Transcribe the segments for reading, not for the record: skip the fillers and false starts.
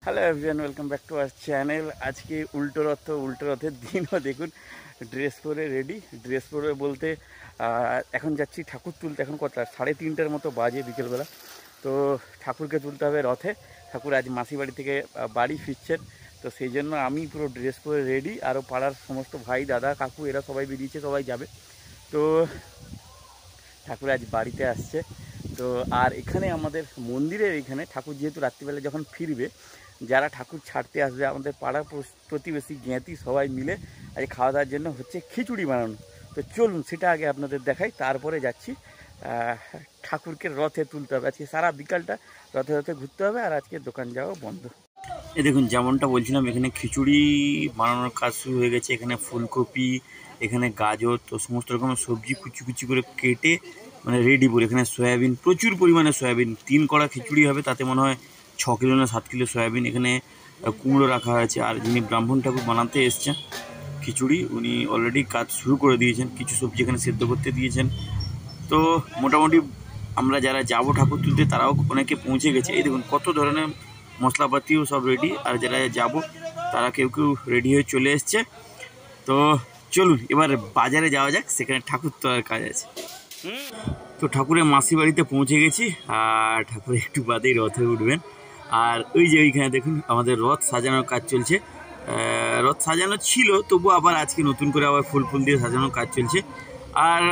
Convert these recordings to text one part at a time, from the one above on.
Hello everyone, welcome back to our channel. আজকে উল্টো রথের দিনও দেখুন ড্রেস পরে রেডি। ড্রেস পরে বলতে এখন যাচ্ছি ঠাকুর তুলতে। এখন কত 3:30টার মতো বাজে বিকেলবেলা। তো ঠাকুরকে তুলতে হবে রথে। ঠাকুর আজ মাসি বাড়ি থেকে বাড়ি ফিরছেন, তো সেই জন্য আমি পুরো ড্রেস পরে রেডি। আরও পাড়ার সমস্ত ভাই দাদা কাকু এরা সবাই বেরিয়েছে, সবাই যাবে। তো ঠাকুর আজ বাড়িতে আসছে। তো আর এখানে আমাদের মন্দিরের এখানে ঠাকুর যেহেতু রাত্রিবেলা যখন ফিরবে, যারা ঠাকুর ছাড়তে আসবে আমাদের পাড়া প্রতিবেশী জ্ঞাতি সবাই মিলে আজ খাওয়া দাওয়ার জন্য হচ্ছে খিচুড়ি বানানো। তো চলুন সেটা আগে আপনাদের দেখাই, তারপরে যাচ্ছি ঠাকুরকে রথে তুলতে হবে। আজকে সারা বিকালটা রথে ঘুরতে হবে, আর আজকে দোকান যাওয়া বন্ধ। এই দেখুন, যেমনটা বলছিলাম, এখানে খিচুড়ি বানানোর কাজ শুরু হয়ে গেছে। এখানে ফুলকপি, এখানে গাজর, তো সমস্ত রকমের সবজি কুচি কুচি করে কেটে মানে রেডি করে। এখানে সয়াবিন, প্রচুর পরিমাণে সয়াবিন, 3 কড়া খিচুড়ি হবে, তাতে মনে হয় 6 কিলো না 7 কিলো সয়াবিন। এখানে কুমড়ো রাখা হয়েছে। আর যিনি ব্রাহ্মণ ঠাকুর বানাতে এসছেন খিচুড়ি, উনি অলরেডি কাজ শুরু করে দিয়েছেন। কিছু সবজি এখানে সেদ্ধ করতে দিয়েছেন। তো মোটামুটি আমরা যারা যাব ঠাকুর তুলতে তারাও অনেকে পৌঁছে গেছে। এই দেখুন কত ধরনের মশলাপাতিও সব রেডি। আর যারা যাব তারা কেউ রেডি হয়ে চলে এসছে। তো চলুন এবার বাজারে যাওয়া যাক, সেখানে ঠাকুর তোলার কাজ আছে। তো ঠাকুরের মাসি বাড়িতে পৌঁছে গেছি, আর ঠাকুর একটু বাদেই রথে উঠবেন। আর ওই যে ওইখানে দেখুন আমাদের রথ সাজানোর কাজ চলছে। রথ সাজানো ছিল, তবু আবার আজকে নতুন করে আবার ফুল দিয়ে সাজানোর কাজ চলছে। আর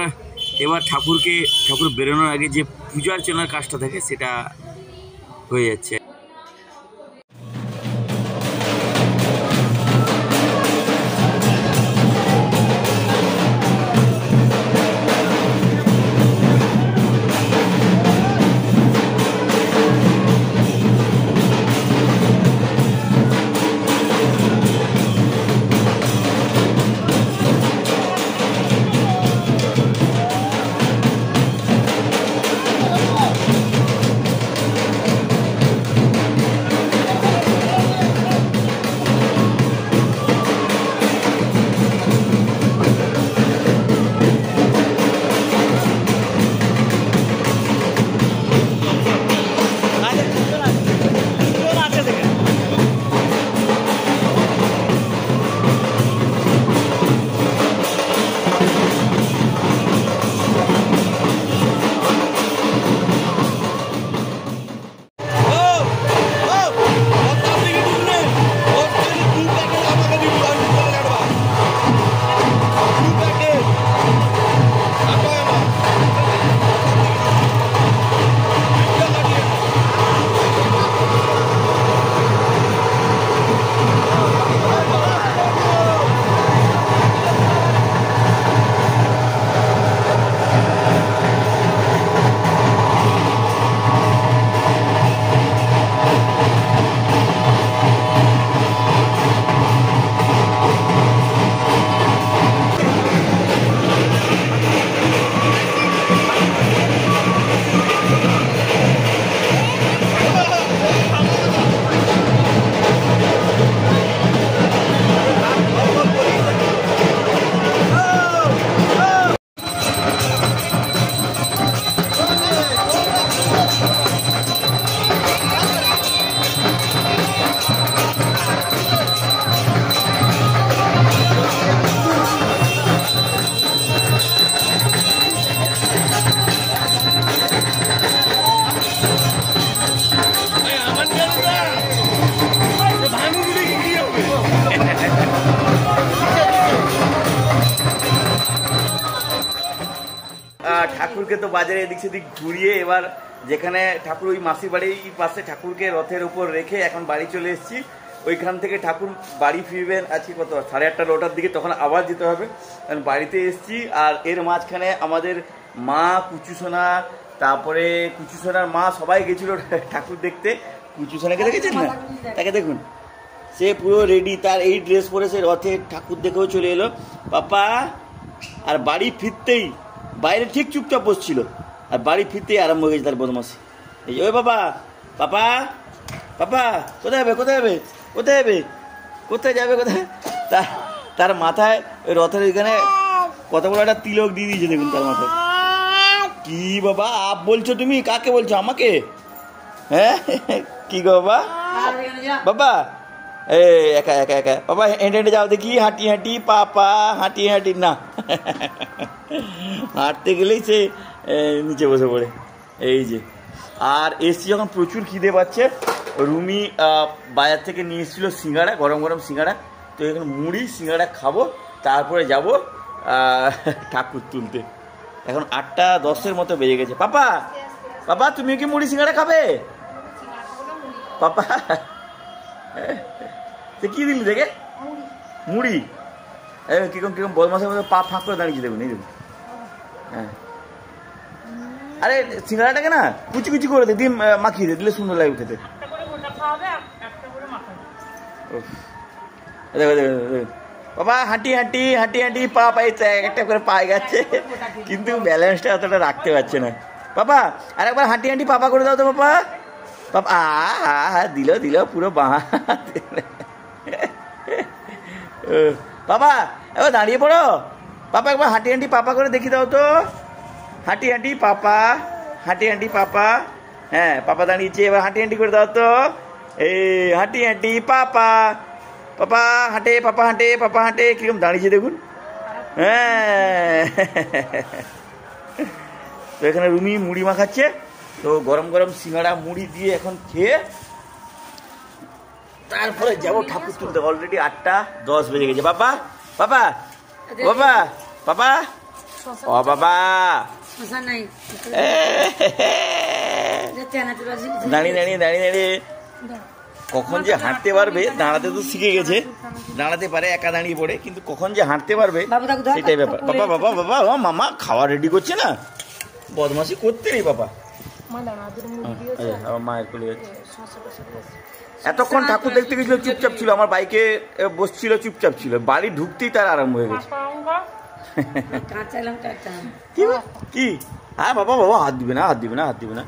এবার ঠাকুর বেরোনোর আগে যে পূজা অর্চনার কাজটা থাকে সেটা হয়ে যাচ্ছে। ঠাকুরকে তো বাজারে এদিক সেদিক ঘুরিয়ে এবার যেখানে ঠাকুর ওই মাসির বাড়ির পাশে ঠাকুরকে রথের উপর রেখে এখন বাড়ি চলে এসেছি। ওইখান থেকে ঠাকুর বাড়ি ফিরবেন আজকে কত 8:30 9টার দিকে, তখন আবার যেতে হবে। কারণ বাড়িতে এসেছি। আর এর মাঝখানে আমাদের মা, কুচুসোনা, তারপরে কুচুসোনার মা সবাই গেছিল ঠাকুর দেখতে। কুচুসোনাকে দেখেছেন না? তাকে দেখুন, সে পুরো রেডি, তার এই ড্রেস পরে সে রথে ঠাকুর দেখেও চলে এলো পাপা। আর বাড়ি ফিরতেই বাইরে ঠিক চুপচাপ বসছিল, আর বাড়ি ফিরতেই আরম্ভ হয়ে গেছে তার বদমাশি। এই ওই বাবা, পাপা পাপা কোথায় যাবে কোথায় যাবে কোথায় যাবে কোথায় যাবে কোথায়? তার মাথায় ওই রথের ওইখানে কত বড় একটা তিলক দিয়ে দিয়েছে, দেখুন তার মাথায়। কি বাবা আপ বলছো তুমি? কাকে বলছো? আমাকে? হ্যাঁ কি গো বাবা? বাবা একা একা একা বাবা হেঁটে হেঁটে যাও দেখি, হাঁটি হাঁটি পাপা, হাঁটি হাঁটি না হাঁটতে গেলেই সে নিচে বসে পড়ে। এই যে আর এসছি যখন প্রচুর খিদে পাচ্ছে, রুমি বাজার থেকে নিয়ে এসেছিলো সিঙ্গাড়া, গরম গরম সিঙ্গাড়া। তো এখন মুড়ি সিঙ্গাড়া খাবো, তারপরে যাব ঠাকুর তুলতে। এখন 8:10 মতো বেজে গেছে। পাপা পাপা তুমি কি মুড়ি সিঙ্গাড়া খাবে? পাপা কি দিলি দেখে? মুড়ি। কিরকম কিরকম বদমাসের মধ্যে পা ফাঁক করে দাঁড়িয়েছে দেখুন, এই দেখুন। হ্যাঁ আরে সিঙ্গাড়াটাকে না কুচি কুচি করে দে, দিয়ে মাখিয়ে দে, দিলে সুন্দর লাগবে খেতে। দেখো দেখো বাবা হাঁটি হাঁটি হাঁটি হাঁটি পা পাই একটা করে পায়ে যাচ্ছে, কিন্তু ব্যালেন্সটা অতটা রাখতে পারছে না। বাবা আর একবার হাঁটি হাঁটি পাপা করে দাও তো বাবা। বাবা দিল দিল পুরো বাঁ। বাবা এবার দাঁড়িয়ে পড়ো। পাপা একবার হাঁটি হাঁটি পাপা করে দেখি দাও তো। হাঁটি হাঁটি পাপা, হাঁটি হাঁটি পাপা। হ্যাঁ পাপা দাঁড়িয়েছে, এবার হাঁটি হাঁটি করে দাও তো। এই হাঁটি হাঁটি পাপা, পাপা হাঁটে পাপা হাঁটে পাপা হাঁটে, কিরকম দাঁড়িয়েছে দেখুন। হ্যাঁ তো এখানে রুমি মুড়ি মাখাচ্ছে, তো গরম গরম সিঙ্গাড়া মুড়ি দিয়ে এখন খেয়ে তারপরে যাবো ঠাকুর তুলতে। অলরেডি 8:10 বেজে গেছে। বাবা বাবা বাবা বাবা ও বাবা দাঁড়িয়ে দাঁড়িয়ে দাঁড়িয়ে দাঁড়িয়ে কখন যে হাঁটতে পারবে, দাঁড়াতে তো শিখে গেছে, দাঁড়াতে পারে একা দাঁড়িয়ে পড়ে, কিন্তু কখন যে হাঁটতে পারবে সেটাই ব্যাপার। বাবা বাবা বাবা ও মামা খাওয়া রেডি করছে না, বদমাসি করতে নেই বাবা। মায়ের কোলে যাচ্ছে। এতক্ষণ ঠাকুর দেখতে গেছিল, চুপচাপ ছিল, আমার বাইকে বসছিল, চুপচাপ ছিল, বাড়ি ঢুকতেই তার আরম্ভ হয়ে গেছে। কি হ্যাঁ বাবা বাবা হাত দিবে না, হাত দিবে না, হাত দিবে না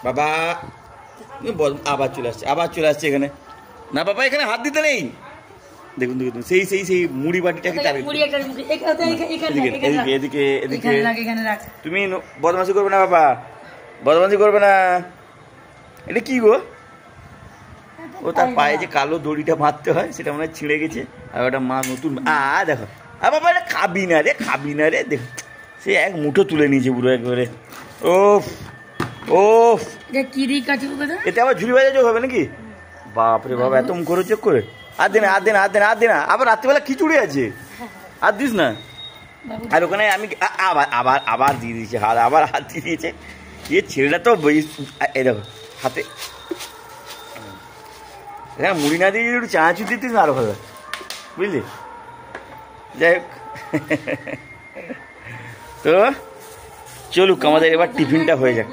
বাবা। আবার চলে আসছে, আবার চলে আসছে এখানে। না বাবা এখানে হাত দিতে নেই। দেখুন দেখুন সেই সেই সেই মুড়ি বাটিটাকে এদিকে এদিকে এদিকে। তুমি বদমাশি করবে না বাবা, বদমাশি করবে না। এটা কি গো? ও তার পায়ে যে কালো দড়িটা মারতে হয় সেটা মনে হয় ছিঁড়ে গেছে, আর ওটা মা নতুন। দেখো বাবা এটা খাবি না রে, খাবি না রে। দেখো সে এক মুঠো তুলে নিয়েছে পুরো একবারে। ওফ ওফ এতে আবার ঝুড়ি বাজা যোগ হবে নাকি? বাপরে বাবা এত মুখ করে চেক করে। আর দে না, আর দে না, আর দে না, আর দে না। আবার রাত্রিবেলা খিচুড়ি আছে, আর দিস না। আর ওখানে আমি আবার আবার আবার দিয়ে দিয়েছে হাত, আবার হাত দিয়ে দিয়েছে। এ ছেলেটা তো এই দেখো হাতে হ্যাঁ মুড়ি না দিয়ে একটু চানাচুর দিতিস না আরো ভালো, বুঝলি? যাই হোক তো চলুক, আমাদের এবার টিফিনটা হয়ে যাক।